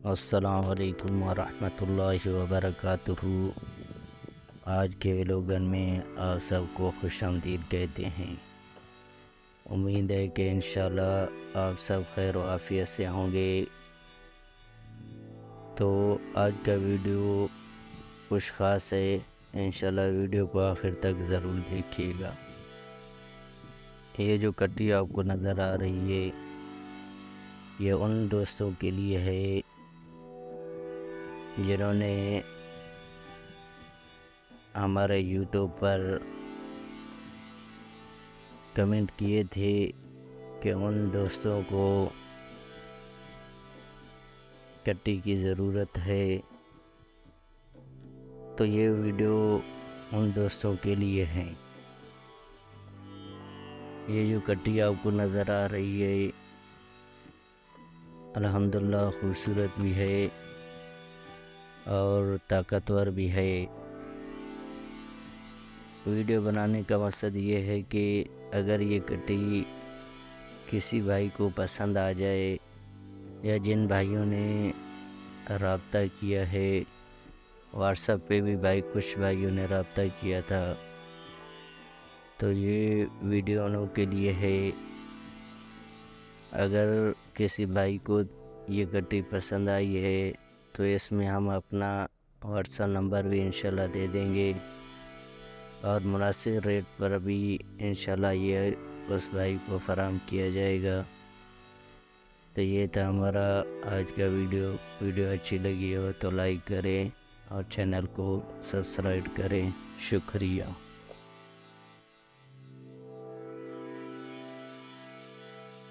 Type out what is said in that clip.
السلام علیکم ورحمۃ اللہ وبرکاتہ۔ آج کے ویلوگن میں آپ سب کو خوش آمدید کہتے ہیں۔ امید ہے کہ انشاءاللہ آپ سب خیر و عافیت سے ہوں گے۔ تو آج کا ویڈیو کچھ خاص ہے، انشاءاللہ ویڈیو کو آخر تک ضرور دیکھیے گا۔ یہ جو کٹی آپ کو نظر آ رہی ہے، یہ ان دوستوں کے لیے ہے جنہوں نے ہمارے یوٹیوب پر کمنٹ کیے تھے کہ ان دوستوں کو کٹی کی ضرورت ہے، تو یہ ویڈیو ان دوستوں کے لیے ہے۔ یہ جو کٹی آپ کو نظر آ رہی ہے، الحمدللہ خوبصورت بھی ہے اور طاقتور بھی ہے۔ ویڈیو بنانے کا مقصد یہ ہے کہ اگر یہ کٹی کسی بھائی کو پسند آ جائے، یا جن بھائیوں نے رابطہ کیا ہے، واٹس ایپ پہ بھی کچھ بھائیوں نے رابطہ کیا تھا، تو یہ ویڈیو انہوں کے لیے ہے۔ اگر کسی بھائی کو یہ کٹی پسند آئی ہے تو اس میں ہم اپنا واٹس ایپ نمبر بھی انشاءاللہ دے دیں گے، اور مناسب ریٹ پر بھی انشاءاللہ یہ اس بھائی کو فراہم کیا جائے گا۔ تو یہ تھا ہمارا آج کا ویڈیو اچھی لگی ہو تو لائک کریں اور چینل کو سبسکرائب کریں۔ شکریہ۔